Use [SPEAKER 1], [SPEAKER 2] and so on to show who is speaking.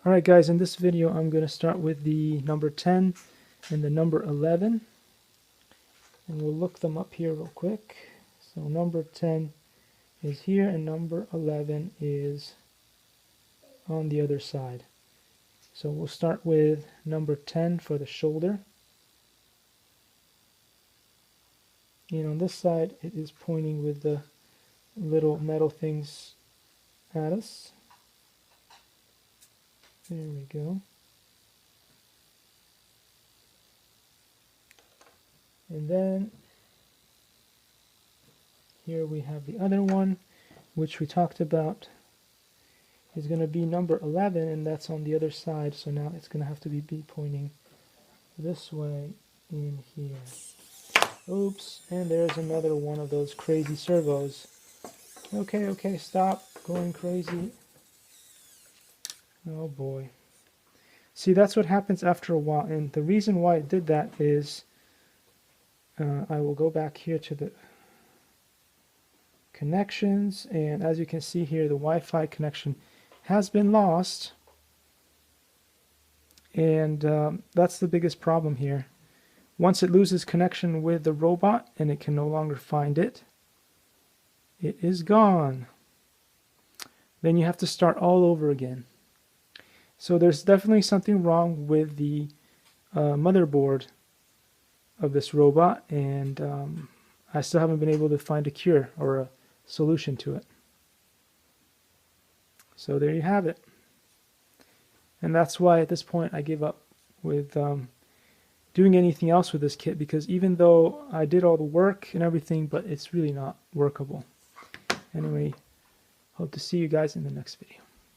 [SPEAKER 1] Alright guys, in this video I'm going to start with the number 10 and the number 11, and we'll look them up here real quick. So number 10 is here and number 11 is on the other side. So we'll start with number 10 for the shoulder. And on this side it is pointing with the little metal things at us. There we go. And then here we have the other one, which we talked about is going to be number 11, and that's on the other side. So now it's going to have to be pointing this way in here. Oops, and there's another one of those crazy servos. Okay, stop going crazy. Oh boy. See, that's what happens after a while, and the reason why it did that is I will go back here to the connections, and as you can see here, the Wi-Fi connection has been lost, and that's the biggest problem here. Once it loses connection with the robot and it can no longer find it, it is gone. Then you have to start all over again. So there's definitely something wrong with the motherboard of this robot, and I still haven't been able to find a cure or a solution to it. So there you have it. And that's why at this point I give up with doing anything else with this kit, because even though I did all the work and everything, but it's really not workable. Anyway, hope to see you guys in the next video.